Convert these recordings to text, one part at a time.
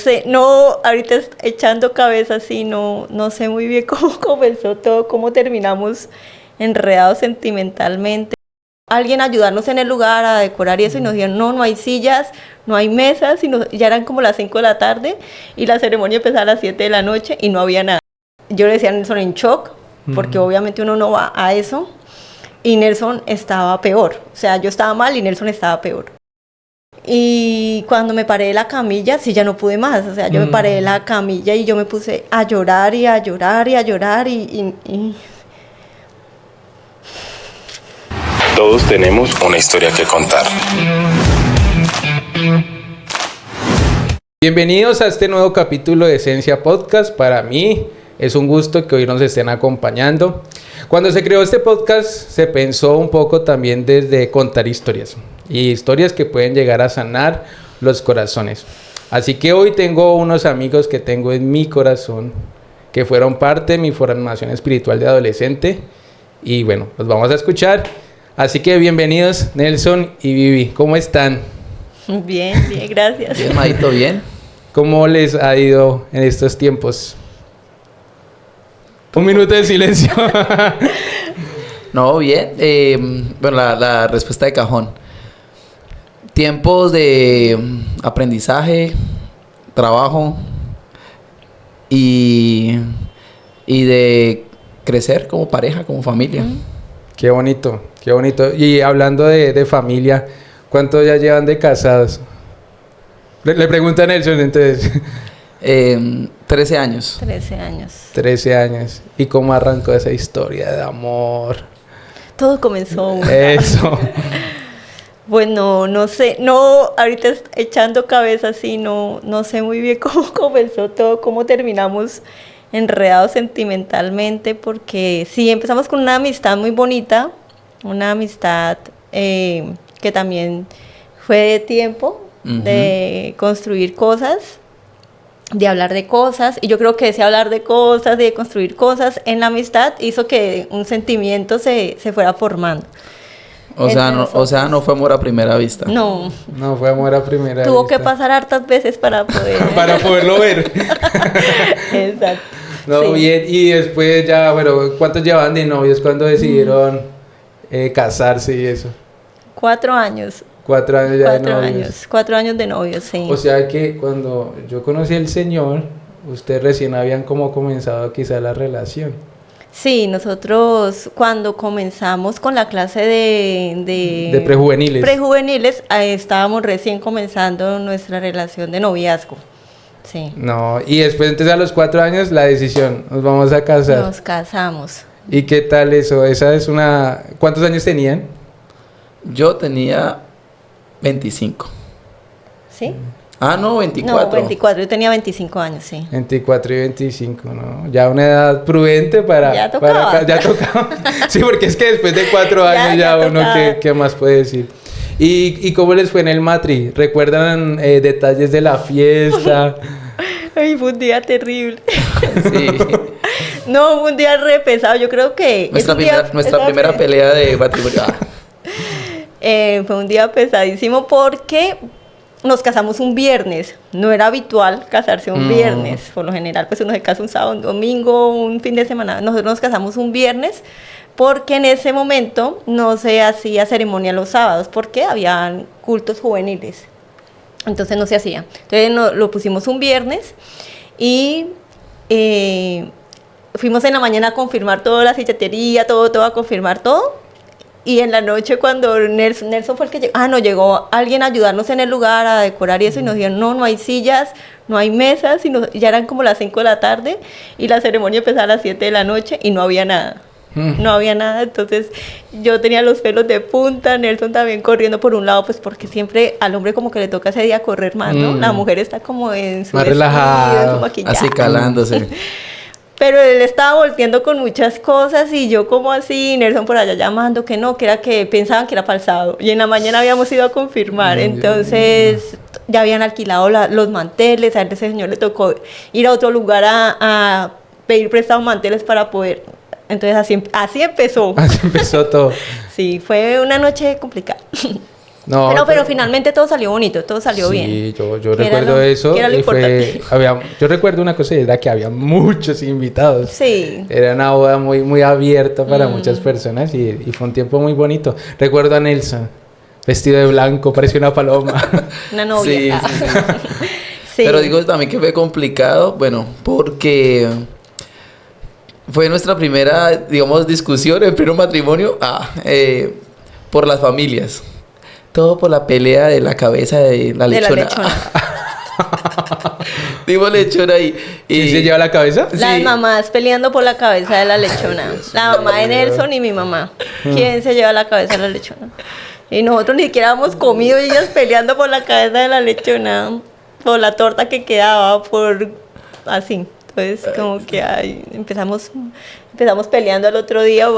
sé, no, ahorita echando cabeza así, no sé muy bien cómo comenzó todo, cómo terminamos enredados sentimentalmente. Alguien ayudarnos en el lugar a decorar y eso, y nos dijeron, no hay sillas, no hay mesas, ya eran como las 5 de la tarde, y la ceremonia empezaba a las 7 de la noche, y no había nada. Yo le decía a Nelson en shock, porque obviamente uno no va a eso, y Nelson estaba peor, o sea, yo estaba mal y Nelson estaba peor. Y cuando me paré de la camilla, sí, ya no pude más, o sea, yo me paré de la camilla y yo me puse a llorar y a llorar y a llorar y... Todos tenemos una historia que contar. Bienvenidos a este nuevo capítulo de Esencia Podcast. Para mí es un gusto que hoy nos estén acompañando. Cuando se creó este podcast se pensó un poco también desde contar historias. Y historias que pueden llegar a sanar los corazones. Así que hoy tengo unos amigos que tengo en mi corazón, que fueron parte de mi formación espiritual de adolescente. Y bueno, los vamos a escuchar. Así que bienvenidos Nelson y Vivi. ¿Cómo están? Bien, gracias. Bien, Maito, bien. ¿Cómo les ha ido en estos tiempos? Un minuto de silencio. No, bien. Bueno, la respuesta de cajón. Tiempos de aprendizaje, trabajo y de crecer como pareja, como familia. Qué bonito, qué bonito. Y hablando de familia, ¿cuánto ya llevan de casados? Le pregunta a Nelson entonces. 13 años. 13 años. 13 años. ¿Y cómo arrancó esa historia de amor? Todo comenzó. Eso. Bueno, no sé, ahorita echando cabeza así, no sé muy bien cómo comenzó todo, cómo terminamos enredados sentimentalmente, porque sí, empezamos con una amistad muy bonita, una amistad que también fue de tiempo, de construir cosas, de hablar de cosas, y yo creo que ese hablar de cosas, de construir cosas en la amistad hizo que un sentimiento se fuera formando. O sea, no fue amor a primera vista. No fue amor a primera Tuvo vista. que pasar hartas veces para poder... para poderlo ver. Exacto. No, Sí. bien. Y después ya, bueno, ¿cuántos llevaban de novios? ¿Cuándo decidieron casarse y eso? 4 años. 4 años ya 4 de novios. años. 4 años de novios, sí. O sea que cuando yo conocí al Señor, ustedes recién habían como comenzado quizá la relación. Sí, nosotros cuando comenzamos con la clase de prejuveniles, estábamos recién comenzando nuestra relación de noviazgo. Sí. No, y después entonces a los 4 años la decisión, nos vamos a casar. Nos casamos. ¿Y qué tal eso? Esa es una... ¿Cuántos años tenían? Yo tenía 25. ¿Sí? Ah, no, 24. No, 24. Yo tenía 25 años, sí. 24 y 25, ¿no? Ya una edad prudente para... Ya tocaba. Ya tocaba. Sí, porque es que después de 4 años ya uno, ¿qué más puede decir? ¿Y cómo les fue en el matri? ¿Recuerdan detalles de la fiesta? Ay, fue un día terrible. Sí. No, fue un día re pesado. Yo creo que... Nuestra primera pelea de matrimonio. Fue un día pesadísimo porque nos casamos un viernes. No era habitual casarse un viernes. Por lo general, pues uno se casa un sábado, un domingo, un fin de semana. Nosotros nos casamos un viernes porque en ese momento no se hacía ceremonia los sábados porque habían cultos juveniles. Entonces no se hacía. Entonces lo pusimos un viernes y fuimos en la mañana a confirmar toda la silletería, todo, a confirmar todo. Y en la noche cuando Nelson fue el que llegó, llegó alguien a ayudarnos en el lugar a decorar y eso, y nos dijeron, no hay sillas, no hay mesas, ya eran como las 5 de la tarde y la ceremonia empezaba a las 7 de la noche y no había nada. No había nada, entonces yo tenía los pelos de punta, Nelson también corriendo por un lado, pues porque siempre al hombre como que le toca ese día correr más, ¿no? La mujer está como en su más vestido, relajado, en su maquillaje. Así calándose. Pero él estaba volteando con muchas cosas y yo como así, Nelson por allá llamando que no, que era que pensaban que era falsado. Y en la mañana habíamos ido a confirmar, entonces ya habían alquilado los manteles, a ese señor le tocó ir a otro lugar a pedir prestados manteles para poder... Entonces así empezó. Así empezó todo. Sí, fue una noche complicada. No, Pero finalmente todo salió bonito, todo salió bien. Sí, yo Que era recuerdo lo- eso. que era lo y fue, importante. yo recuerdo una cosa y era que había muchos invitados. Sí. Era una boda muy, muy abierta para muchas personas y fue un tiempo muy bonito. Recuerdo a Nelson, vestido de blanco, parecía una paloma. Una novia. Sí, sí, sí. Sí. Pero digo también que fue complicado, bueno, porque fue nuestra primera, digamos, discusión, el primer matrimonio, por las familias. Todo por la pelea de la cabeza de la De la lechona. lechona. Dimos lechona y... ¿Quién se lleva la cabeza? Las Sí. mamás peleando por la cabeza de la lechona. La mamá de Nelson y mi mamá. ¿Quién se lleva la cabeza de la lechona? Y nosotros ni siquiera habíamos comido y ellas peleando por la cabeza de la lechona. Por la torta que quedaba, por... Así. Entonces, como que ay, empezamos peleando al otro día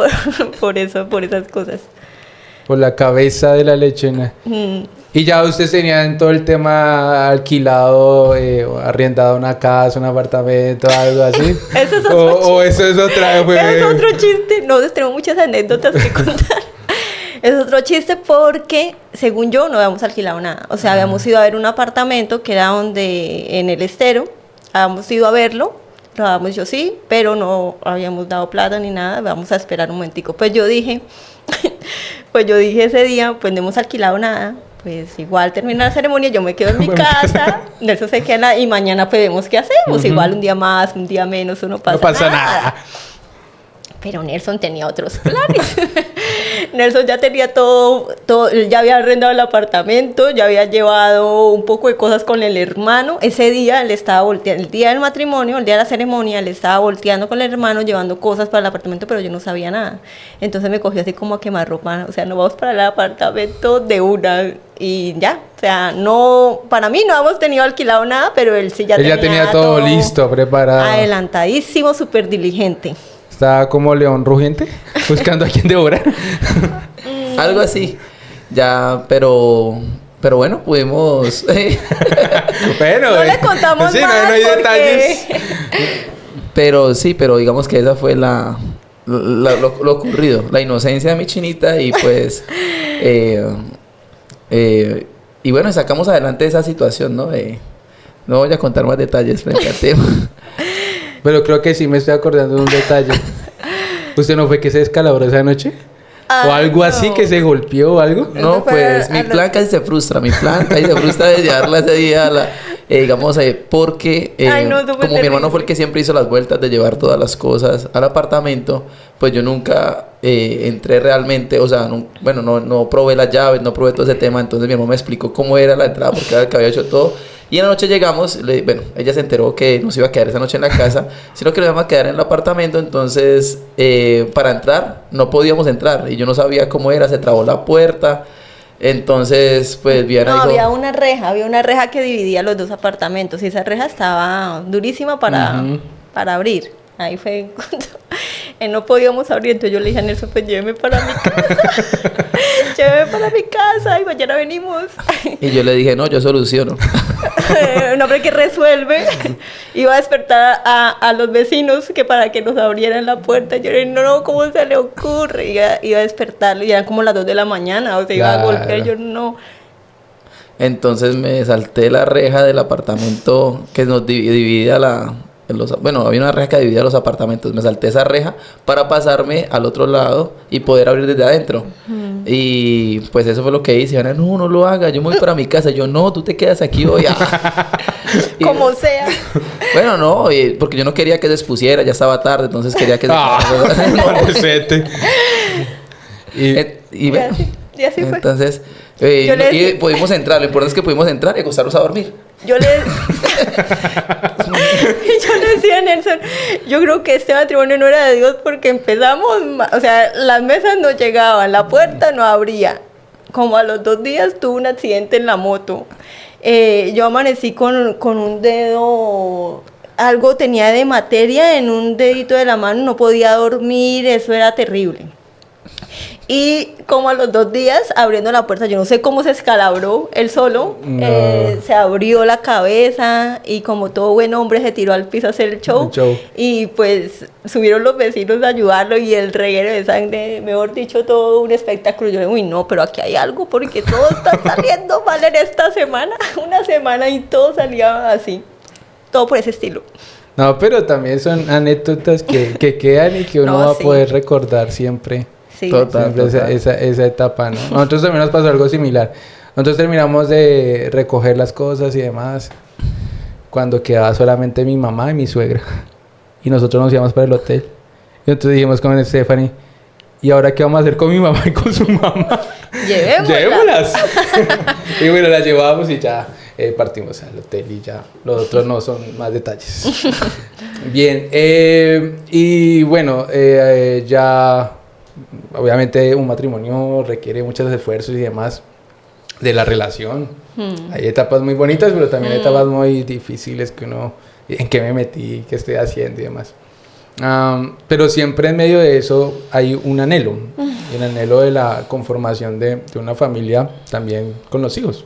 por eso, por esas cosas. Por la cabeza de la lechona. Mm. Y ya ustedes tenían todo el tema alquilado, o arrendado una casa, un apartamento, algo así. Eso es o eso es otra. Es otro chiste. Nosotros tenemos muchas anécdotas que contar. Es otro chiste porque, según yo, no habíamos alquilado nada. O sea, habíamos ido a ver un apartamento que era donde, en el Estero. Habíamos ido a verlo. Lo habíamos yo sí, pero no habíamos dado plata ni nada. Vamos a esperar un momentico. Pues yo dije ese día, pues no hemos alquilado nada. Pues igual termina la ceremonia, yo me quedo en mi casa, Nelson se queda y mañana pues vemos qué hacemos. Igual un día más, un día menos, eso no pasa nada. Pero Nelson tenía otros planes. Nelson ya tenía todo, él ya había arrendado el apartamento, ya había llevado un poco de cosas con el hermano. Ese día él estaba volteando, el día del matrimonio, el día de la ceremonia, él estaba volteando con el hermano, llevando cosas para el apartamento, pero yo no sabía nada. Entonces me cogió así como a quemarropa, o sea, no vamos para el apartamento de una y ya. O sea, no, para mí no hemos tenido alquilado nada, pero él sí ya Ella tenía todo listo, preparado. Adelantadísimo, súper diligente. Estaba como león rugiente, buscando a quien devorar. Algo así. Ya, pero bueno, pudimos... Bueno, No le contamos sí, más no hay porque... detalles. Pero sí, pero digamos que esa fue lo ocurrido. La inocencia de mi chinita y pues... y bueno, sacamos adelante esa situación, ¿no? No voy a contar más detalles frente al tema. Pero creo que sí me estoy acordando de un detalle. ¿Usted no fue que se descalabró esa noche? ¿O algo así no. que se golpeó o algo? No, Eso fue pues mi plan casi se frustra. Mi plan casi se frustra de llevarla ese día a la... digamos, porque Ay, no, eso fue como mi terrible. hermano fue el que siempre hizo las vueltas de llevar todas las cosas al apartamento, pues yo nunca entré realmente, o sea, no probé las llaves, no probé todo ese tema, entonces mi hermano me explicó cómo era la entrada, porque era el que había hecho todo. Y en la noche llegamos, ella se enteró que no se iba a quedar esa noche en la casa, sino que nos íbamos a quedar en el apartamento, entonces para entrar no podíamos entrar y yo no sabía cómo era, se trabó la puerta. Entonces, pues Viana No, dijo... había una reja que dividía los dos apartamentos y esa reja estaba durísima para abrir. Ahí fue cuando no podíamos abrir, entonces yo le dije a Nelson, pues lléveme para mi casa, lléveme para mi casa y mañana venimos. Y yo le dije, no, yo soluciono. Un hombre que resuelve. Iba a despertar a los vecinos que para que nos abrieran la puerta. Yo le dije, no, ¿cómo se le ocurre? Iba a despertarlo y eran como las 2 de la mañana, o sea, iba a golpear, yo no. Entonces me salté la reja del apartamento que nos dividía había una reja que dividía los apartamentos. Me salté esa reja para pasarme al otro lado y poder abrir desde adentro. Y pues eso fue lo que hice. Ana, no lo haga, yo me voy para mi casa. Yo, no, tú te quedas aquí hoy. Y- Como sea. Bueno, no, porque yo no quería que se expusiera, ya estaba tarde, entonces quería que se Pobrecete. Y y bueno, Y así fue. entonces, Yo le y decía- pudimos entrar. Lo importante es que pudimos entrar y acostarnos a dormir. Yo le decía a Nelson, yo creo que este matrimonio no era de Dios porque empezamos, o sea, las mesas no llegaban, la puerta no abría. Como a los 2 días tuve un accidente en la moto. Yo amanecí con un dedo, algo tenía de materia en un dedito de la mano, no podía dormir, eso era terrible. Y como a los 2 días, abriendo la puerta, yo no sé cómo se escalabró él solo, No. se abrió la cabeza y como todo buen hombre se tiró al piso a hacer el show. Y pues subieron los vecinos a ayudarlo y el reguero de sangre, mejor dicho, todo un espectáculo. Yo digo, uy, no, pero aquí hay algo porque todo está saliendo mal en esta semana. Una semana y todo salía así, todo por ese estilo. No, pero también son anécdotas que quedan y que uno No, va a sí. poder recordar siempre. Sí. Total. Siempre esa etapa, ¿no? Nosotros también nos pasó algo similar. Nosotros terminamos de recoger las cosas y demás cuando quedaba solamente mi mamá y mi suegra. Y nosotros nos íbamos para el hotel. Y entonces dijimos con Stephanie, ¿y ahora qué vamos a hacer con mi mamá y con su mamá? Llevémoslas. Y bueno, las llevamos y ya partimos al hotel y ya. Los otros no son más detalles. Bien. Y bueno, ya... Obviamente un matrimonio requiere muchos esfuerzos y demás de la relación. Hay etapas muy bonitas, pero también hay etapas muy difíciles que uno... ¿En qué me metí? ¿Qué estoy haciendo? Y demás. Pero siempre en medio de eso hay un anhelo. El anhelo de la conformación de una familia también con los hijos.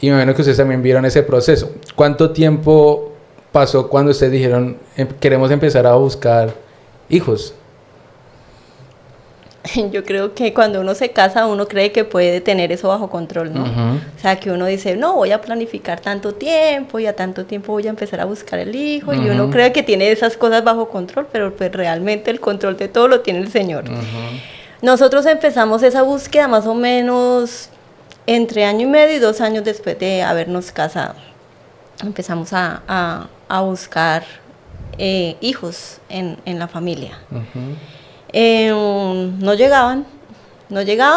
Y me imagino que ustedes también vieron ese proceso. ¿Cuánto tiempo pasó cuando ustedes dijeron queremos empezar a buscar hijos? Yo creo que cuando uno se casa, uno cree que puede tener eso bajo control, ¿no? Ujú. O sea, que uno dice, no, voy a planificar tanto tiempo y a tanto tiempo voy a empezar a buscar el hijo. Y uno cree que tiene esas cosas bajo control, pero pues realmente el control de todo lo tiene el Señor. Nosotros empezamos esa búsqueda más o menos entre 1 año y medio y 2 años después de habernos casado. Empezamos a buscar hijos en la familia. No llegaban,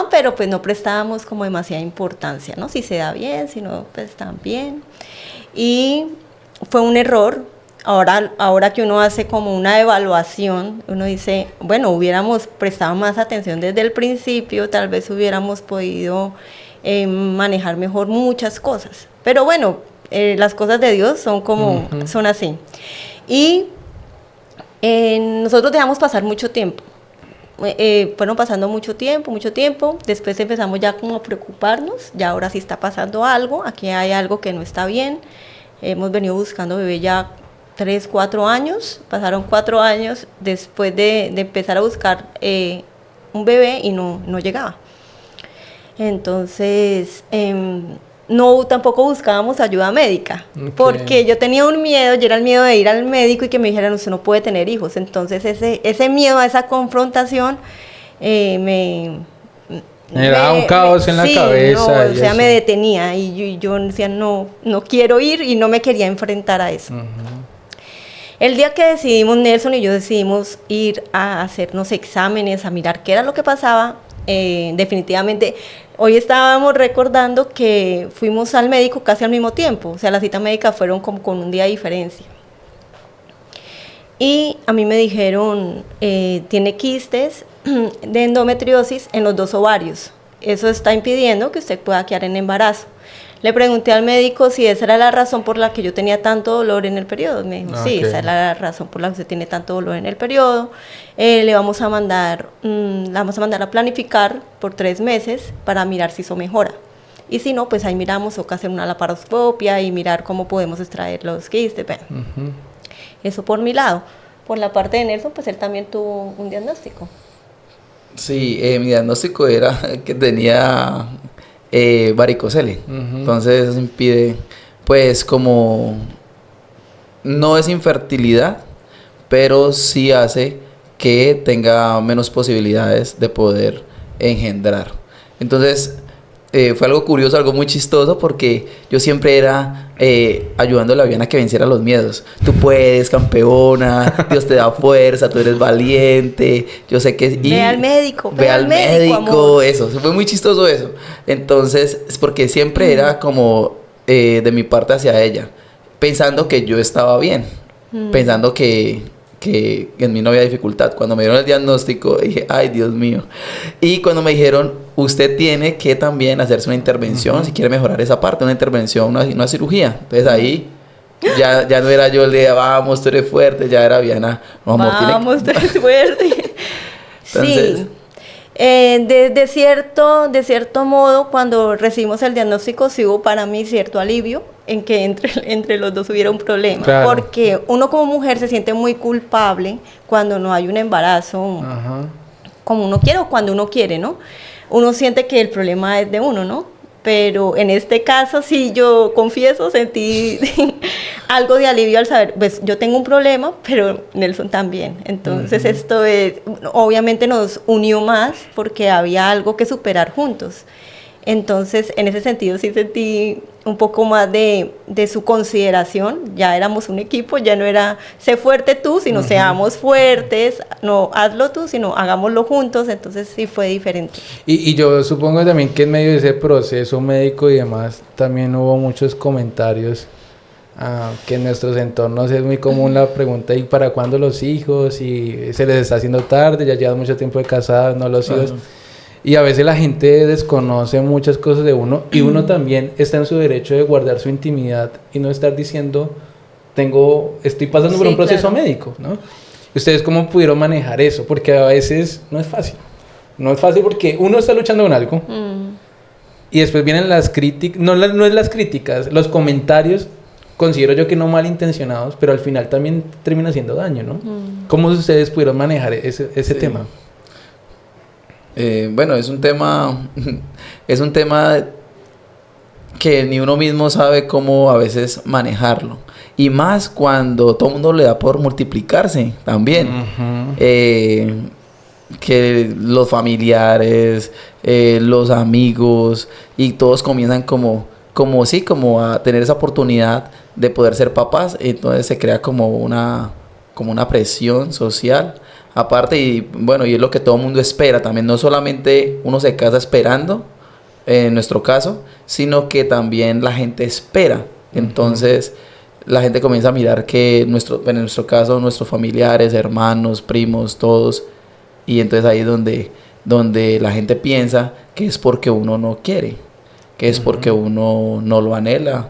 pero pues no prestábamos como demasiada importancia, ¿no? Si se da bien, si no, pues también. Y fue un error. Ahora que uno hace como una evaluación, uno dice, bueno, hubiéramos prestado más atención desde el principio, tal vez hubiéramos podido manejar mejor muchas cosas. Pero bueno, las cosas de Dios son como, son así. Y nosotros dejamos pasar mucho tiempo. Fueron pasando mucho tiempo, después empezamos ya como a preocuparnos, ya ahora sí está pasando algo, aquí hay algo que no está bien, hemos venido buscando bebé ya 3, 4 años, pasaron 4 años después de empezar a buscar un bebé y no llegaba. Entonces, tampoco buscábamos ayuda médica, porque yo tenía un miedo, y era el miedo de ir al médico y que me dijeran, usted no puede tener hijos. Entonces ese miedo a esa confrontación me daba un caos en la cabeza. No, o sea, me detenía y yo decía, no quiero ir y no me quería enfrentar a eso. El día que decidimos, Nelson y yo decidimos ir a hacernos exámenes, a mirar qué era lo que pasaba, definitivamente... Hoy estábamos recordando que fuimos al médico casi al mismo tiempo, o sea, las citas médicas fueron como con un día de diferencia. Y a mí me dijeron, tiene quistes de endometriosis en los 2 ovarios. Eso está impidiendo que usted pueda quedar en embarazo. Le pregunté al médico si esa era la razón por la que yo tenía tanto dolor en el periodo. Me dijo, sí, esa es la razón por la que usted tiene tanto dolor en el periodo. Le vamos a mandar a planificar por 3 meses para mirar si eso mejora. Y si no, pues ahí miramos, o que hacer una laparoscopia y mirar cómo podemos extraer los quistes. Eso por mi lado. Por la parte de Nelson, pues él también tuvo un diagnóstico. Sí, mi diagnóstico era que tenía varicocele. Entonces eso impide, pues como no es infertilidad, pero sí hace que tenga menos posibilidades de poder engendrar. Entonces fue algo curioso, algo muy chistoso, porque yo siempre era ayudando a la Viana a que venciera los miedos. Tú puedes, campeona, Dios te da fuerza, tú eres valiente, yo sé que... Ve al médico, amor. Eso, fue muy chistoso eso. Entonces, es porque siempre era como de mi parte hacia ella, pensando que yo estaba bien, pensando que en mí no había dificultad. Cuando me dieron el diagnóstico dije, ay Dios mío. Y cuando me dijeron, usted tiene que también hacerse una intervención si quiere mejorar esa parte, una intervención, una cirugía. Entonces ahí ya no era yo el de vamos, tú eres fuerte, ya era Viana, no, amor, vamos, tú eres fuerte. Entonces, sí, De cierto modo, cuando recibimos el diagnóstico, sí hubo para mí cierto alivio en que entre los dos hubiera un problema. Claro. Porque uno como mujer se siente muy culpable cuando no hay un embarazo como uno quiere o cuando uno quiere, ¿no? Uno siente que el problema es de uno, ¿no? Pero en este caso sí, yo confieso, sentí algo de alivio al saber, pues yo tengo un problema, pero Nelson también. Entonces esto obviamente nos unió más porque había algo que superar juntos. Entonces, en ese sentido sí sentí un poco más de su consideración. Ya éramos un equipo, ya no era sé fuerte tú, sino seamos fuertes, no hazlo tú, sino hagámoslo juntos. Entonces sí fue diferente. Y yo supongo también que en medio de ese proceso médico y demás, también hubo muchos comentarios que en nuestros entornos es muy común la pregunta: ¿y para cuándo los hijos? Y se les está haciendo tarde, ya llevan mucho tiempo de casados, no los hijos. Y a veces la gente desconoce muchas cosas de uno y uno también está en su derecho de guardar su intimidad y no estar diciendo estoy pasando por un proceso médico, ¿no? ¿Ustedes cómo pudieron manejar eso? Porque a veces no es fácil. No es fácil porque uno está luchando con algo y después vienen las críticas, no es las críticas, los comentarios, considero yo que no malintencionados, pero al final también termina haciendo daño, ¿no? ¿Cómo ustedes pudieron manejar ese tema? Bueno, es un tema que ni uno mismo sabe cómo a veces manejarlo. Y más cuando todo el mundo le da por multiplicarse también. Que los familiares, los amigos, y todos comienzan como a tener esa oportunidad de poder ser papás. Entonces se crea como una presión social. Aparte, y bueno, y es lo que todo el mundo espera también. No solamente uno se casa esperando, en nuestro caso, sino que también la gente espera. Entonces, la gente comienza a mirar que en nuestro caso, nuestros familiares, hermanos, primos, todos. Y entonces ahí es donde la gente piensa que es porque uno no quiere, que es porque uno no lo anhela.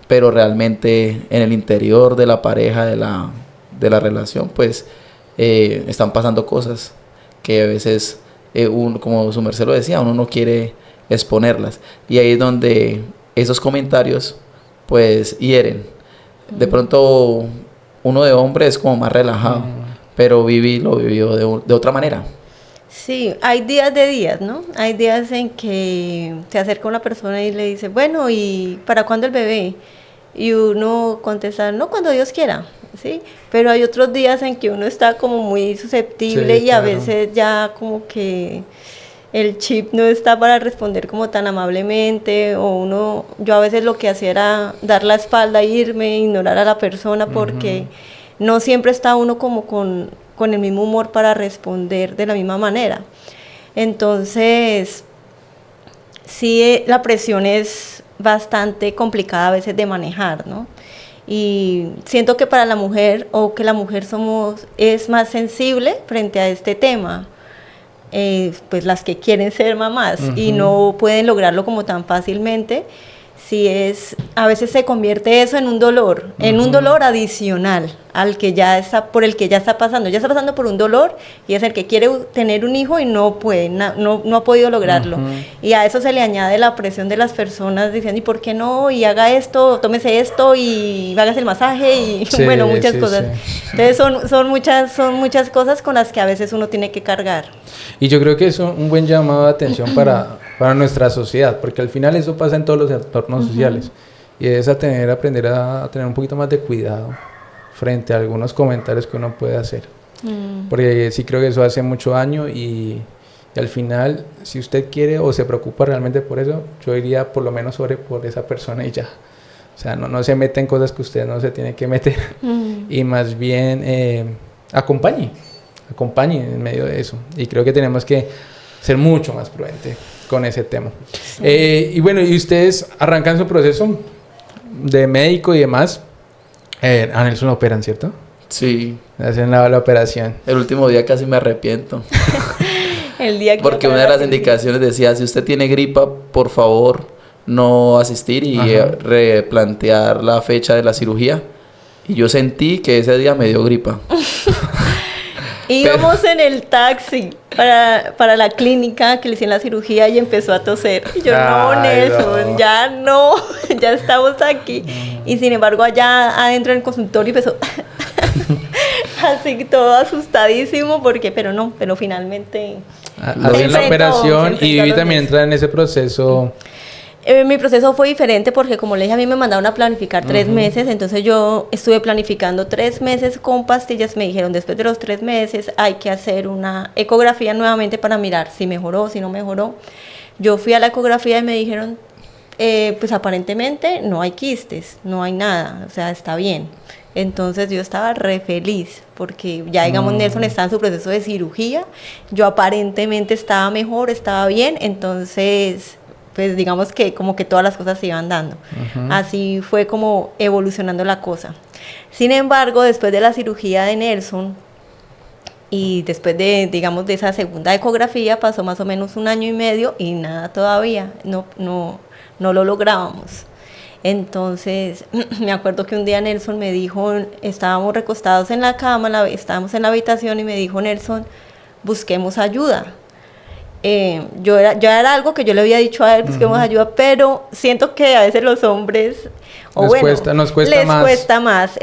Pero realmente en el interior de la pareja, de la relación, pues están pasando cosas que a veces, como su merced lo decía, uno no quiere exponerlas. Y ahí es donde esos comentarios pues hieren. De pronto uno de hombre es como más relajado, pero Vivi lo vivió de otra manera. Sí, hay días de días, ¿no? Hay días en que se acerca una persona y le dice, bueno, ¿y para cuándo el bebé? Y uno contesta, no, cuando Dios quiera, ¿sí? Pero hay otros días en que uno está como muy susceptible, sí, y a veces ya como que el chip no está para responder como tan amablemente, o yo a veces lo que hacía era dar la espalda, irme, ignorar a la persona, porque no siempre está uno como con el mismo humor para responder de la misma manera. Entonces, sí, la presión es bastante complicada a veces de manejar, ¿no? Y siento que para la mujer, o que la mujer es más sensible frente a este tema, pues las que quieren ser mamás y no pueden lograrlo como tan fácilmente. A veces se convierte eso en un dolor adicional al que por el que ya está pasando por un dolor, y es el que quiere tener un hijo y no puede, no ha podido lograrlo. Y a eso se le añade la presión de las personas diciendo, ¿y por qué no? Y haga esto, tómese esto, y hágase el masaje, y sí, bueno, muchas cosas. Sí. Entonces son muchas cosas con las que a veces uno tiene que cargar. Y yo creo que es un buen llamado de atención para nuestra sociedad, porque al final eso pasa en todos los entornos sociales, y es aprender a tener un poquito más de cuidado frente a algunos comentarios que uno puede hacer, porque sí creo que eso hace mucho daño, y al final, si usted quiere o se preocupa realmente por eso, yo iría por lo menos por esa persona y ya. O sea, no se mete en cosas que usted no se tiene que meter, y más bien acompañe en medio de eso. Y creo que tenemos que ser mucho más prudentes con ese tema. Sí. Y bueno, y ustedes arrancan su proceso de médico y demás. A Nelson lo operan, ¿cierto? Sí. Hacen la operación. El último día casi me arrepiento. El día que porque una de las indicaciones decía, si usted tiene gripa, por favor, no asistir y replantear la fecha de la cirugía. Y yo sentí que ese día me dio gripa. Íbamos en el taxi para la clínica que le hicieron la cirugía y empezó a toser. Y yo, no, Ay, Nelson, no. ya no, ya estamos aquí. Y sin embargo, allá adentro en el consultorio empezó así todo asustadísimo, pero finalmente... Lo vi en la enfrentó, operación se y enfrentó a Vivi los también meses. entra en ese proceso. Mi proceso fue diferente porque, como le dije, a mí me mandaron a planificar 3 meses, entonces yo estuve planificando 3 meses con pastillas. Me dijeron, después de los 3 meses hay que hacer una ecografía nuevamente para mirar si mejoró, si no mejoró. Yo fui a la ecografía y me dijeron, pues aparentemente no hay quistes, no hay nada, o sea, está bien. Entonces yo estaba re feliz porque ya, digamos, Nelson está en su proceso de cirugía, yo aparentemente estaba mejor, estaba bien, entonces pues digamos que como que todas las cosas se iban dando. Así fue como evolucionando la cosa. Sin embargo, después de la cirugía de Nelson y después de, digamos, de esa segunda ecografía, pasó más o menos 1 año y medio y nada todavía, no lo lográbamos. Entonces, me acuerdo que un día Nelson me dijo, estábamos recostados en la cama, estábamos en la habitación y me dijo, Nelson, busquemos ayuda. Ya era algo que yo le había dicho a él, busquemos ayuda, pero siento que a veces los hombres, Nos cuesta les más. cuesta más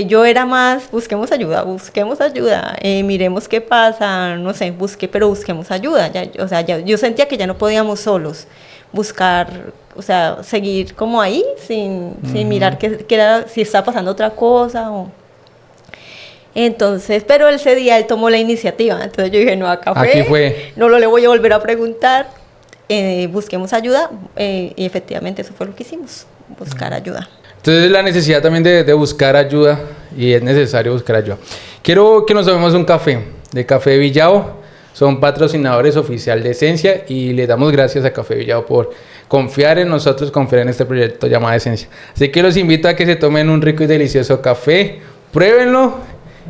yo era más, busquemos ayuda, miremos qué pasa, no sé, busquemos ayuda. Yo sentía que ya no podíamos solos buscar, o sea, seguir como ahí sin mirar si está pasando otra cosa o... Entonces, pero ese día él tomó la iniciativa, entonces yo dije, no, acá Aquí fue. no le voy a volver a preguntar, busquemos ayuda, y efectivamente eso fue lo que hicimos, buscar ayuda. Entonces la necesidad también de buscar ayuda, y es necesario buscar ayuda. Quiero que nos tomemos un café, de Café Villavo. Son patrocinadores oficial de Esencia y le damos gracias a Café Villavo por confiar en nosotros, confiar en este proyecto llamado Esencia. Así que los invito a que se tomen un rico y delicioso café, pruébenlo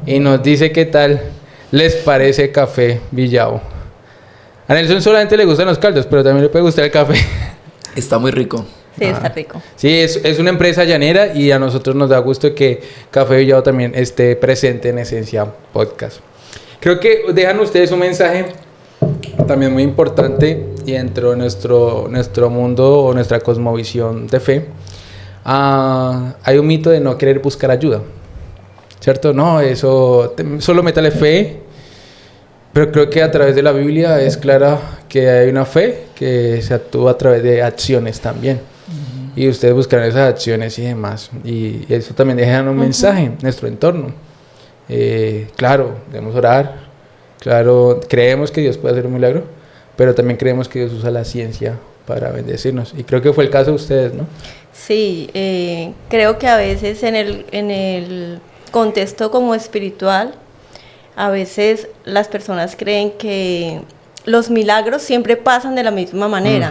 y nos dice qué tal les parece Café Villavo. A Nelson solamente le gustan los caldos, pero también le puede gustar el café. Está muy rico. Sí, está rico. Sí, es una empresa llanera y a nosotros nos da gusto que Café Villavo también esté presente en Esencia Podcast. Creo que dejan ustedes un mensaje también muy importante y dentro de nuestro mundo o nuestra cosmovisión de fe, hay un mito de no querer buscar ayuda, ¿cierto? No, eso, solo métale fe, pero creo que a través de la Biblia es clara que hay una fe que se actúa a través de acciones también. Y ustedes buscarán esas acciones y demás. Y eso también dejan un mensaje en nuestro entorno. Claro, debemos orar, claro, creemos que Dios puede hacer un milagro, pero también creemos que Dios usa la ciencia para bendecirnos, y creo que fue el caso de ustedes, ¿no? Sí, creo que a veces en el contexto como espiritual, a veces las personas creen que los milagros siempre pasan de la misma manera.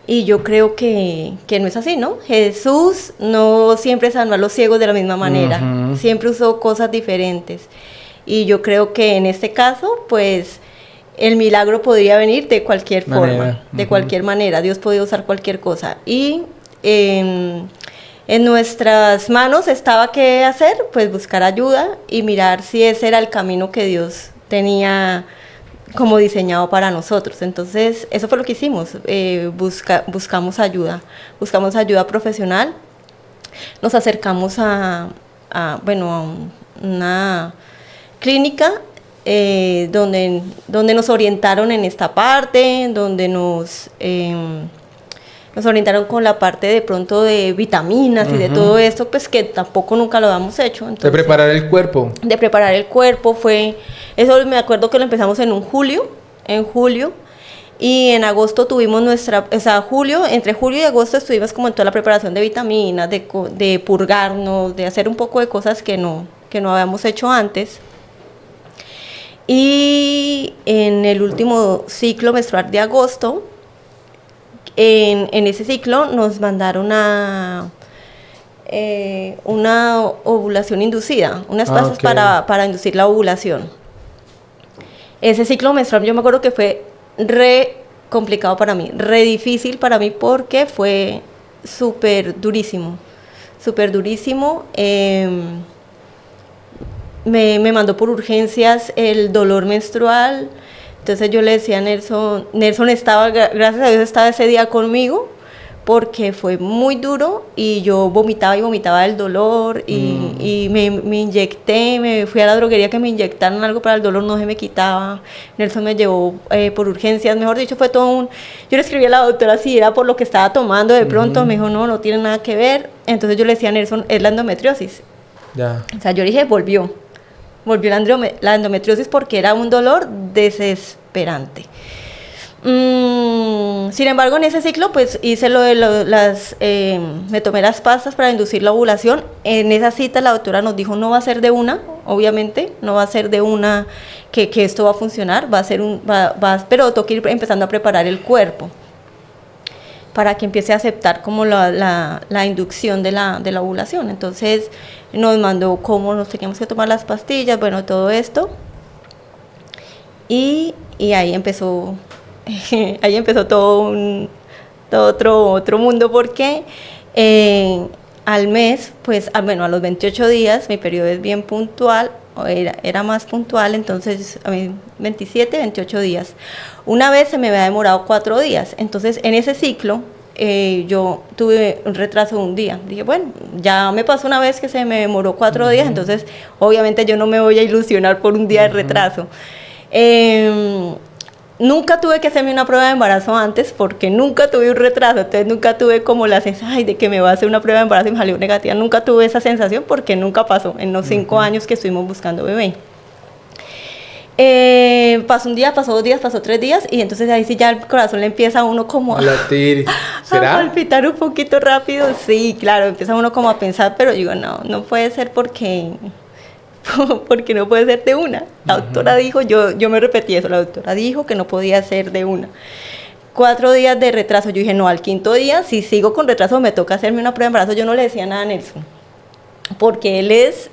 Y yo creo que no es así, ¿no? Jesús no siempre sanó a los ciegos de la misma manera, siempre usó cosas diferentes. Y yo creo que en este caso, pues, el milagro podría venir de cualquier forma, de cualquier manera. Dios podía usar cualquier cosa. Y en nuestras manos estaba qué hacer, pues buscar ayuda y mirar si ese era el camino que Dios tenía como diseñado para nosotros. Entonces, eso fue lo que hicimos, buscamos ayuda profesional, nos acercamos a una clínica donde nos orientaron en esta parte, donde nos orientaron con la parte de pronto de vitaminas y de todo esto, pues que tampoco nunca lo habíamos hecho. Entonces, de preparar el cuerpo. De preparar el cuerpo, eso me acuerdo que lo empezamos en julio, y en agosto tuvimos entre julio y agosto estuvimos como en toda la preparación de vitaminas, de purgarnos, de hacer un poco de cosas que no habíamos hecho antes. Y en el último ciclo menstrual de agosto, en ese ciclo nos mandaron una ovulación inducida, unas pasas para inducir la ovulación. Ese ciclo menstrual yo me acuerdo que fue re complicado para mí, re difícil para mí porque fue súper durísimo. me mandó por urgencias el dolor menstrual. Entonces yo le decía a Nelson estaba, gracias a Dios estaba ese día conmigo, porque fue muy duro y yo vomitaba y vomitaba del dolor y me inyecté, me fui a la droguería que me inyectaron algo para el dolor, no se me quitaba. Nelson me llevó por urgencias, mejor dicho, fue todo un... Yo le escribí a la doctora si era por lo que estaba tomando, de pronto me dijo, no tiene nada que ver. Entonces yo le decía a Nelson, es la endometriosis. Ya. O sea, yo le dije, volvió la endometriosis porque era un dolor desesperante. Sin embargo, en ese ciclo, pues hice me tomé las pastas para inducir la ovulación. En esa cita la doctora nos dijo, no va a ser de una, obviamente, no va a ser de una que esto va a funcionar, pero tengo que ir empezando a preparar el cuerpo para que empiece a aceptar como la inducción de la ovulación. Entonces nos mandó cómo nos teníamos que tomar las pastillas, bueno, todo esto. Y ahí empezó todo otro mundo, porque al mes, pues, a los 28 días, mi periodo es bien puntual, era más puntual, entonces, 27, 28 días. Una vez se me había demorado 4 días, entonces, en ese ciclo, yo tuve un retraso de un día. Dije, bueno, ya me pasó una vez que se me demoró 4 días, entonces, obviamente, yo no me voy a ilusionar por un día de retraso. Nunca tuve que hacerme una prueba de embarazo antes porque nunca tuve un retraso, entonces nunca tuve como la sensación de que me va a hacer una prueba de embarazo y me salió negativa. Nunca tuve esa sensación porque nunca pasó en los 5 años que estuvimos buscando bebé. Pasó un día, pasó 2 días, pasó 3 días y entonces ahí sí ya el corazón le empieza a uno como a latir. ¿Será? A palpitar un poquito rápido. Sí, claro, empieza uno como a pensar, pero digo, no puede ser porque no puede ser de una. La doctora dijo, yo me repetí eso, la doctora dijo que no podía ser de una. 4 días de retraso, yo dije, no, al 5.º día, si sigo con retraso, me toca hacerme una prueba de embarazo. Yo no le decía nada a Nelson, porque él es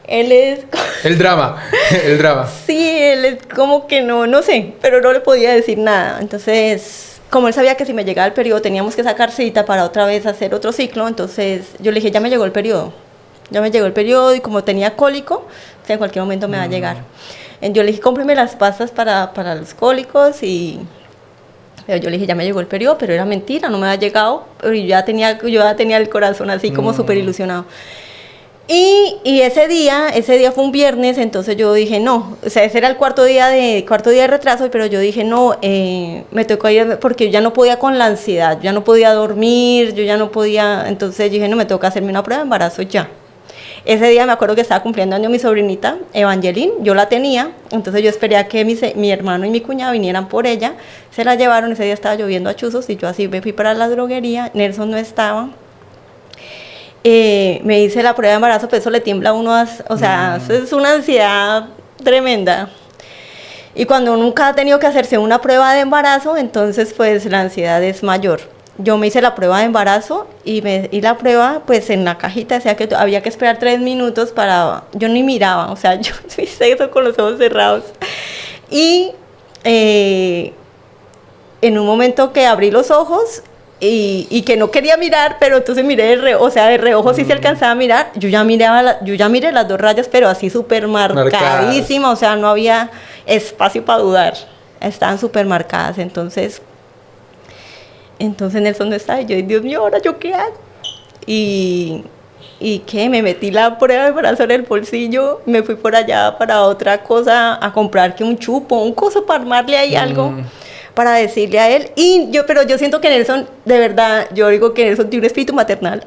El drama. Sí, él es como que no sé, pero no le podía decir nada. Entonces, como él sabía que si me llegaba el periodo teníamos que sacar cita para otra vez hacer otro ciclo, entonces yo le dije, ya me llegó el periodo. Y como tenía cólico, o sea, en cualquier momento me va a llegar. Yo le dije, cómpreme las pastas para los cólicos pero yo le dije, ya me llegó el periodo, pero era mentira, no me había llegado, pero yo ya tenía el corazón así como súper ilusionado. Y ese día fue un viernes, entonces yo dije, no, o sea, ese era el cuarto día de retraso, pero yo dije, no, me tocó ir, porque yo ya no podía con la ansiedad, ya no podía dormir, yo ya no podía, entonces dije, no, me toca hacerme una prueba de embarazo ya. Ese día me acuerdo que estaba cumpliendo años mi sobrinita, Evangeline, yo la tenía, entonces yo esperé a que mi hermano y mi cuñada vinieran por ella, se la llevaron, ese día estaba lloviendo a chuzos y yo así me fui para la droguería, Nelson no estaba. Me hice la prueba de embarazo, pero eso le tiembla a uno, o sea, eso es una ansiedad tremenda. Y cuando nunca ha tenido que hacerse una prueba de embarazo, entonces pues la ansiedad es mayor. Yo me hice la prueba de embarazo y la prueba, pues en la cajita decía que había que esperar 3 minutos yo ni miraba, o sea, yo hice eso con los ojos cerrados. Y en un momento que abrí los ojos y que no quería mirar, pero entonces miré de reojo sí se alcanzaba a mirar, yo ya miré las 2 rayas, pero así súper marcadísimas, o sea, no había espacio para dudar, estaban súper marcadas, entonces Nelson no estaba, y yo, Dios mío, ¿ahora yo qué hago? Y que me metí la prueba de embarazo en el bolsillo, me fui por allá para otra cosa, a comprar que un chupo, un coso para armarle ahí algo, para decirle a él, pero yo siento que Nelson, de verdad, yo digo que Nelson tiene un espíritu maternal,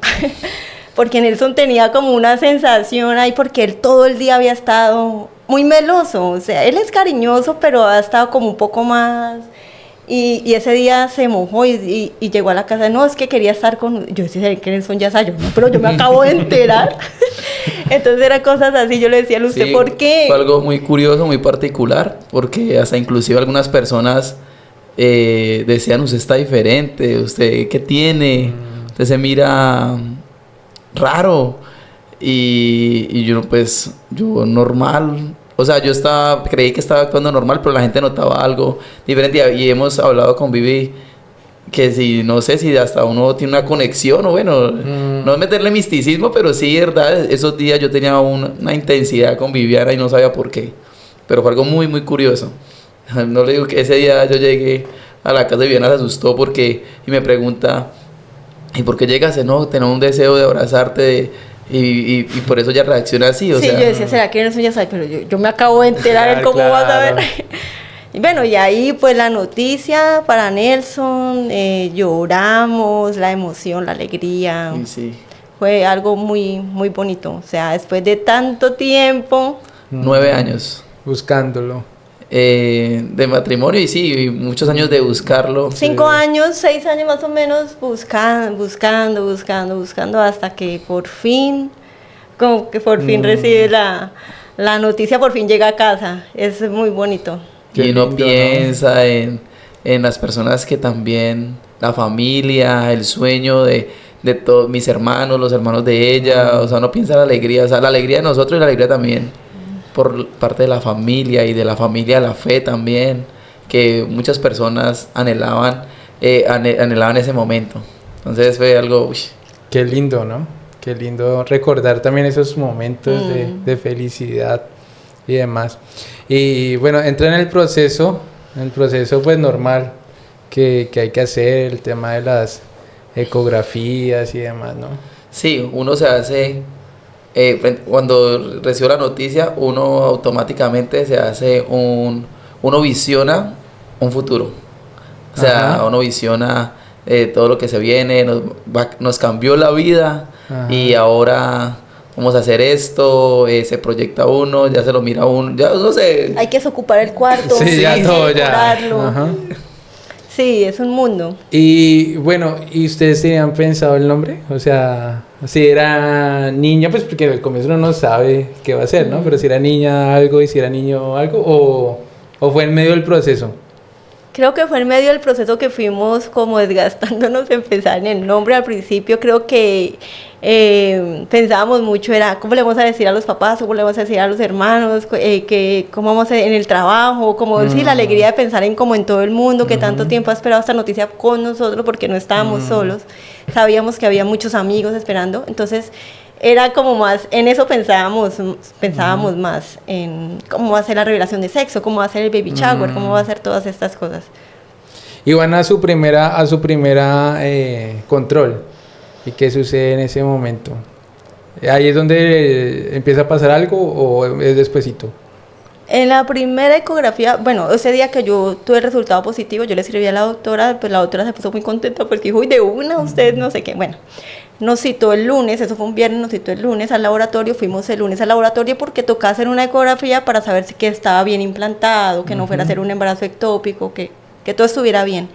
porque Nelson tenía como una sensación ahí, porque él todo el día había estado muy meloso, o sea, él es cariñoso, pero ha estado como un poco más... Y ese día se mojó y llegó a la casa, no, es que quería estar con... Yo decía que Nelson ya salió, no, pero yo me acabo de enterar. Entonces eran cosas así, yo le decía a usted, sí, ¿por qué? Fue algo muy curioso, muy particular, porque hasta inclusive algunas personas decían, usted está diferente, usted ¿qué tiene? Usted se mira raro. Y yo, pues, yo normal... O sea, creí que estaba actuando normal, pero la gente notaba algo diferente. Y hemos hablado con Vivi que si, no sé si hasta uno tiene una conexión o bueno, no es meterle misticismo, pero sí, verdad, esos días yo tenía una intensidad con Viviana y no sabía por qué, pero fue algo muy, muy curioso. No le digo que ese día yo llegué a la casa de Viviana, se asustó y me pregunta, ¿y por qué llegaste? No, tengo un deseo de abrazarte y por eso ya reacciona así, o sí, sea. yo decía, ¿será que Nelson ya sabe? Pero yo me acabo de enterar en cómo vas a ver. Y bueno, y ahí pues la noticia para Nelson, lloramos, la emoción, la alegría, Sí. fue algo muy, muy bonito. O sea, después de tanto tiempo, 9 años Buscándolo. de matrimonio y sí, y muchos años de buscarlo. 5 años, 6 años más o menos, buscando, hasta que por fin, como que por fin recibe la noticia, por fin llega a casa. Es muy bonito. Qué Y uno lindo, piensa en las personas que también, la familia, el sueño de todos mis hermanos, los hermanos de ella, o sea, uno piensa en la alegría, o sea, la alegría de nosotros y la alegría también por parte de la familia y de la familia la fe también, que muchas personas anhelaban ese momento. Entonces fue algo, uy. Qué lindo, ¿no? Qué lindo recordar también esos momentos de felicidad y demás. Y bueno, entra en el proceso pues normal que hay que hacer, el tema de las ecografías y demás, ¿no? Sí, uno se hace, cuando recibo la noticia, uno automáticamente se hace uno visiona un futuro. O sea, Ajá. uno visiona todo lo que se viene, nos cambió la vida. Ajá. Y ahora vamos a hacer esto, se proyecta uno, ya se lo mira uno, ya no sé. Hay que desocupar el cuarto, Sí, ya hay que todo, ya. decorarlo. Ajá. Sí, es un mundo. Y bueno, ¿y ustedes tenían pensado el nombre? O sea, si era niña, pues porque al comienzo uno no sabe qué va a ser, ¿no? Pero si era niña algo y si era niño algo, o fue en medio del proceso. Creo que fue en medio del proceso que fuimos como desgastándonos en pensar en el nombre. Al principio creo que pensábamos mucho, era cómo le vamos a decir a los papás, cómo le vamos a decir a los hermanos, cómo vamos a en el trabajo, como sí, la alegría de pensar en como en todo el mundo que tanto tiempo ha esperado esta noticia con nosotros porque no estábamos solos. Sabíamos que había muchos amigos esperando, entonces era como más, en eso pensábamos más, en cómo va a ser la revelación de sexo, cómo va a ser el baby shower, cómo va a ser todas estas cosas. Y van a su primera control. ¿Y qué sucede en ese momento? ¿Ahí es donde empieza a pasar algo o es despuesito? En la primera ecografía, bueno, ese día que yo tuve el resultado positivo, yo le escribí a la doctora, pues la doctora se puso muy contenta porque dijo, uy, de una, usted no sé qué, bueno. Nos citó el lunes, eso fue un viernes, nos citó el lunes al laboratorio, fuimos el lunes al laboratorio porque tocaba hacer una ecografía para saber si que estaba bien implantado, que no fuera a ser un embarazo ectópico, que todo estuviera bien.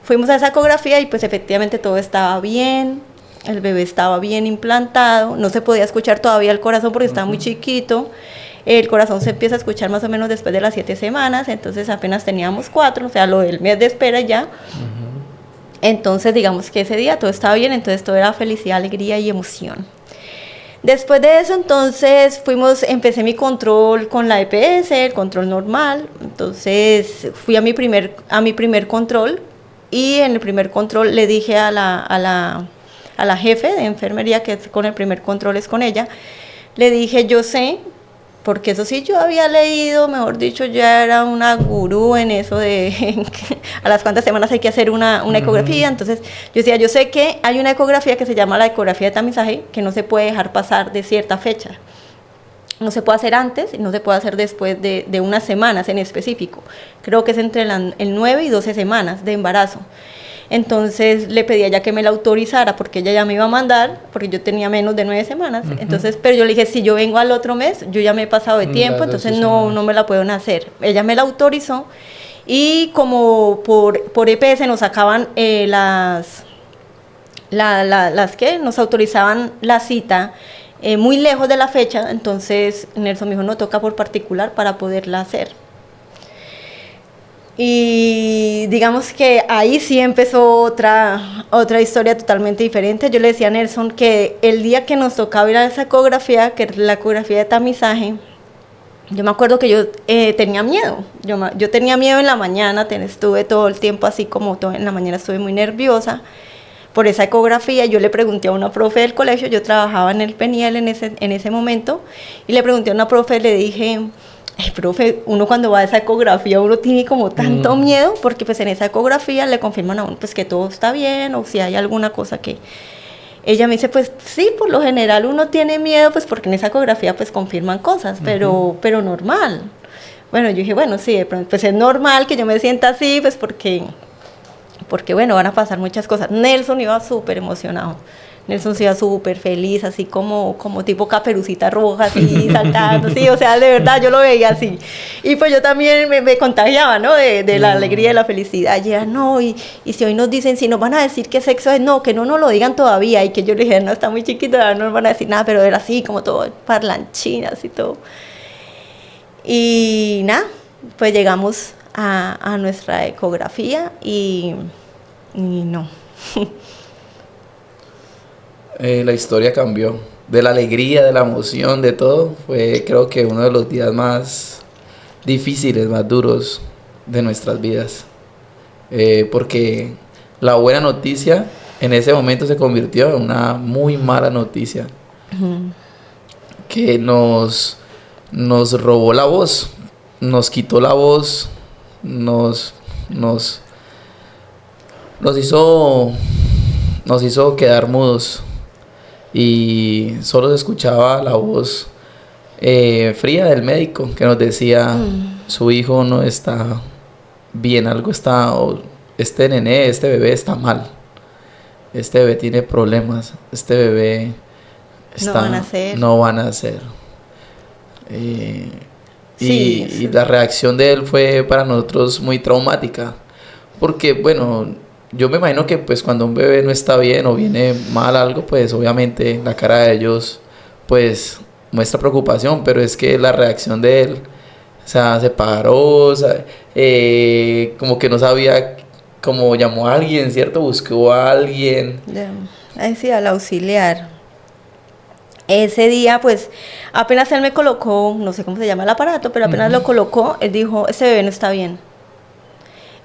Fuimos a esa ecografía y pues efectivamente todo estaba bien, el bebé estaba bien implantado, no se podía escuchar todavía el corazón porque estaba muy chiquito, el corazón se empieza a escuchar más o menos después de las 7 semanas, entonces apenas teníamos 4, o sea, lo del mes de espera ya. Entonces, digamos que ese día todo estaba bien, entonces todo era felicidad, alegría y emoción. Después de eso, entonces, empecé mi control con la EPS, el control normal. Entonces, fui a mi primer control y en el primer control le dije a la jefe de enfermería, que es con el primer control es con ella, le dije, yo sé, porque eso sí yo había leído, mejor dicho, ya era una gurú en eso de a las cuantas semanas hay que hacer una ecografía. Entonces yo decía, yo sé que hay una ecografía que se llama la ecografía de tamizaje, que no se puede dejar pasar de cierta fecha. No se puede hacer antes y no se puede hacer después de unas semanas en específico. Creo que es entre el 9 y 12 semanas de embarazo. Entonces le pedí a ella que me la autorizara porque ella ya me iba a mandar, porque yo tenía menos de 9 semanas. Entonces, pero yo le dije, si yo vengo al otro mes, yo ya me he pasado de tiempo, entonces no me la pueden hacer. Ella me la autorizó y como por EPS nos sacaban que nos autorizaban la cita muy lejos de la fecha, entonces Nelson me dijo, no, toca por particular para poderla hacer. Y digamos que ahí sí empezó otra historia totalmente diferente. Yo le decía a Nelson que el día que nos tocaba ir a esa ecografía, que es la ecografía de tamizaje, yo me acuerdo que yo tenía miedo. Yo tenía miedo en la mañana, estuve todo el tiempo así como todo en la mañana estuve muy nerviosa por esa ecografía. Yo le pregunté a una profe del colegio, yo trabajaba en el Peniel en ese momento, y le pregunté a una profe, le dije, ay, profe, uno cuando va a esa ecografía uno tiene como tanto miedo, porque pues en esa ecografía le confirman a uno pues que todo está bien, o si hay alguna cosa que... Ella me dice, pues sí, por lo general uno tiene miedo, pues porque en esa ecografía pues confirman cosas, pero normal. Bueno, yo dije, bueno, sí, de pronto, pues es normal que yo me sienta así, pues porque bueno, van a pasar muchas cosas. Nelson iba súper emocionado. Nelson se iba súper feliz, así como tipo Caperucita Roja, así saltando, sí, o sea, de verdad yo lo veía así. Y pues yo también me contagiaba, ¿no? De la alegría y de la felicidad. Y ella, no, y si hoy nos dicen, si nos van a decir qué sexo es, no, que no nos lo digan todavía. Y que yo le dije, no, está muy chiquito, no nos van a decir nada, pero era así, como todo parlanchinas y todo. Y nada, pues llegamos a nuestra ecografía y no. La historia cambió. De la alegría, de la emoción, de todo. Fue, creo que, uno de los días más difíciles, más duros de nuestras vidas. Porque la buena noticia en ese momento se convirtió en una muy mala noticia. Que nos robó la voz. Nos quitó la voz. Nos hizo quedar mudos. Y solo se escuchaba la voz fría del médico que nos decía, su hijo no está bien, algo está, este nené, este bebé está mal, este bebé tiene problemas, este bebé no van a nacer. Sí. Y la reacción de él fue para nosotros muy traumática, porque bueno, yo me imagino que pues cuando un bebé no está bien o viene mal algo, pues obviamente la cara de ellos pues muestra preocupación, pero es que la reacción de él, o sea, se paró, o sea, como que no sabía, como llamó a alguien, ¿cierto? Buscó a alguien. Ahí sí, al auxiliar. Ese día, pues, apenas él me colocó, no sé cómo se llama el aparato, pero apenas lo colocó, él dijo, ese bebé no está bien.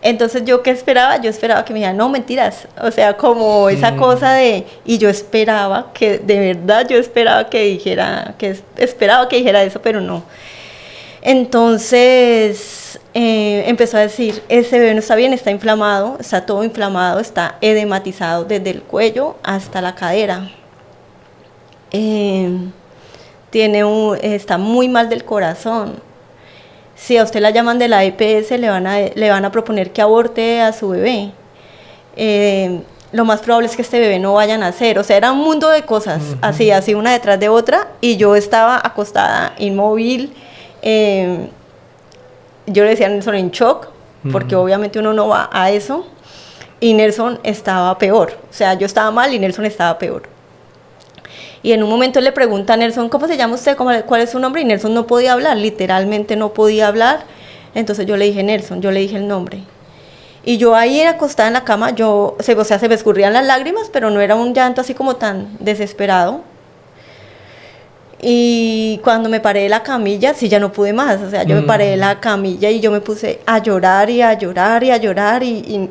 Entonces, ¿yo qué esperaba? Yo esperaba que me dijera, no, mentiras. O sea, como esa cosa de... Y yo esperaba que, de verdad, yo esperaba que dijera eso, pero no. Entonces, empezó a decir, ese bebé no está bien, está inflamado, está todo inflamado, está edematizado desde el cuello hasta la cadera. Está muy mal del corazón. Si a usted la llaman de la EPS, le van a proponer que aborte a su bebé. Lo más probable es que este bebé no vaya a nacer. O sea, era un mundo de cosas, así una detrás de otra, y yo estaba acostada, inmóvil. Yo le decía a Nelson en shock, porque obviamente uno no va a eso, y Nelson estaba peor. O sea, yo estaba mal y Nelson estaba peor. Y en un momento le pregunta a Nelson, ¿cómo se llama usted? ¿Cuál es su nombre? Y Nelson no podía hablar, literalmente no podía hablar. Entonces yo le dije Nelson, yo le dije el nombre. Y yo ahí acostada en la cama, se me escurrían las lágrimas, pero no era un llanto así como tan desesperado. Y cuando me paré de la camilla, sí, ya no pude más. O sea, yo me paré de la camilla y yo me puse a llorar y a llorar y a llorar y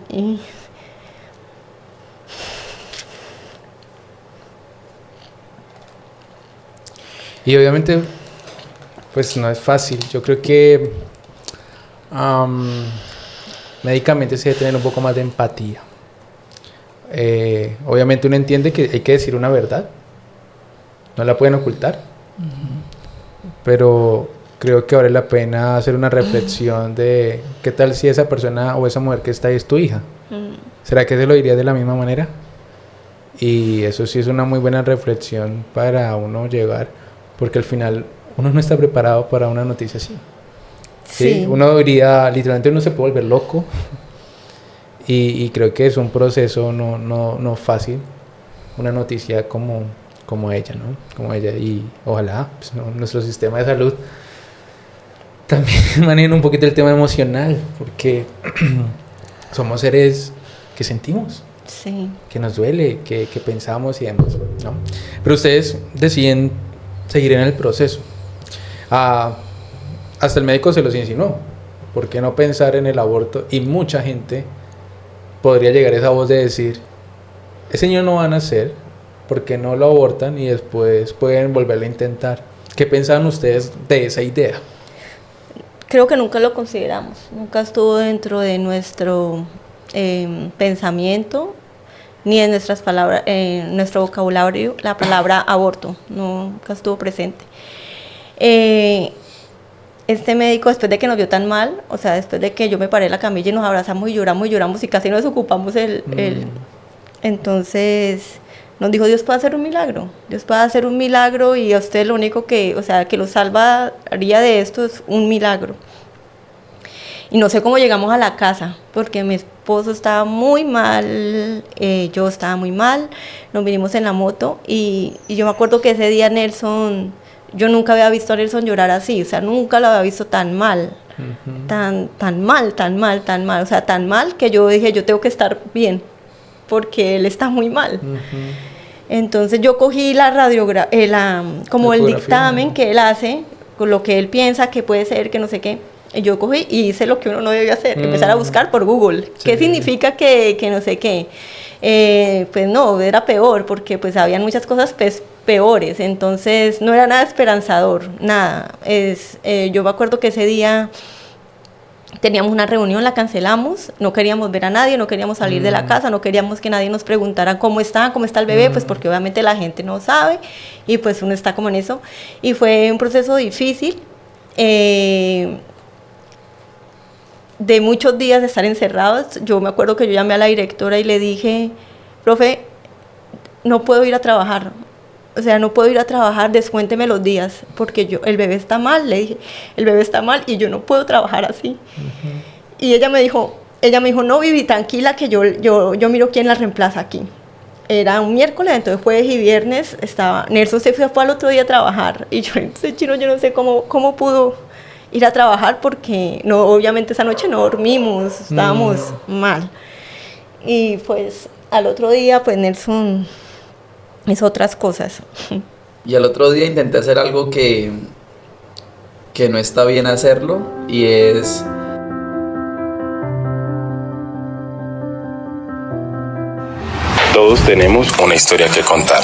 Y obviamente, pues no es fácil. Yo creo que médicamente se debe tener un poco más de empatía. Obviamente uno entiende que hay que decir una verdad. No la pueden ocultar. Pero creo que vale la pena hacer una reflexión de qué tal si esa persona o esa mujer que está ahí es tu hija. ¿Será que se lo diría de la misma manera? Y eso sí es una muy buena reflexión para uno llegar, porque al final uno no está preparado para una noticia así. ¿Sí? Uno diría, literalmente uno se puede volver loco. Y creo que es un proceso no fácil, una noticia como ella, ¿no? Como ella. Y ojalá pues, nuestro sistema de salud también maneje un poquito el tema emocional, porque somos seres que sentimos. Sí. Que nos duele, que pensamos y demás, ¿no? Pero ustedes deciden seguir en el proceso. hasta el médico se los insinuó. ¿Por qué no pensar en el aborto? Y mucha gente podría llegar a esa voz de decir, ese niño no va a nacer, ¿por qué no lo abortan y después pueden volverlo a intentar? ¿Qué pensaban ustedes de esa idea? Creo que nunca lo consideramos, nunca estuvo dentro de nuestro pensamiento, ni en nuestras palabras, en nuestro vocabulario, la palabra aborto, nunca estuvo presente. Este médico, después de que nos vio tan mal, o sea, después de que yo me paré en la camilla y nos abrazamos y lloramos y casi nos ocupamos entonces nos dijo, Dios puede hacer un milagro, Dios puede hacer un milagro y a usted lo único que, o sea, que lo salvaría de esto es un milagro. Y no sé cómo llegamos a la casa, porque mi esposo estaba muy mal, yo estaba muy mal, nos vinimos en la moto y yo me acuerdo que ese día Nelson, yo nunca había visto a Nelson llorar así, o sea, nunca lo había visto tan mal, tan mal, o sea, tan mal que yo dije, yo tengo que estar bien, porque él está muy mal. Entonces yo cogí la radiografía, como el dictamen que él hace, con lo que él piensa que puede ser, que no sé qué. Y yo cogí y hice lo que uno no debía hacer, empezar a buscar por Google. Sí. ¿Qué significa que no sé qué? Pues no, era peor, porque pues habían muchas cosas peores, entonces no era nada esperanzador, nada. Yo me acuerdo que ese día teníamos una reunión, la cancelamos, no queríamos ver a nadie, no queríamos salir de la casa, no queríamos que nadie nos preguntara cómo está el bebé, pues porque obviamente la gente no sabe y pues uno está como en eso. Y fue un proceso difícil, de muchos días de estar encerrados. Yo me acuerdo que yo llamé a la directora y le dije, profe, no puedo ir a trabajar, o sea, no puedo ir a trabajar, descuénteme los días, porque el bebé está mal, le dije, el bebé está mal y yo no puedo trabajar así. Y ella me dijo, no, Vivi, tranquila, que yo miro quién la reemplaza aquí. Era un miércoles, entonces jueves y viernes Nelson se fue al otro día a trabajar, y yo, ese chino, yo no sé cómo pudo ir a trabajar, porque no, obviamente esa noche no dormimos, estábamos mal. Y pues al otro día, pues Nelson hizo otras cosas. Y al otro día intenté hacer algo que no está bien hacerlo, y es... Todos tenemos una historia que contar.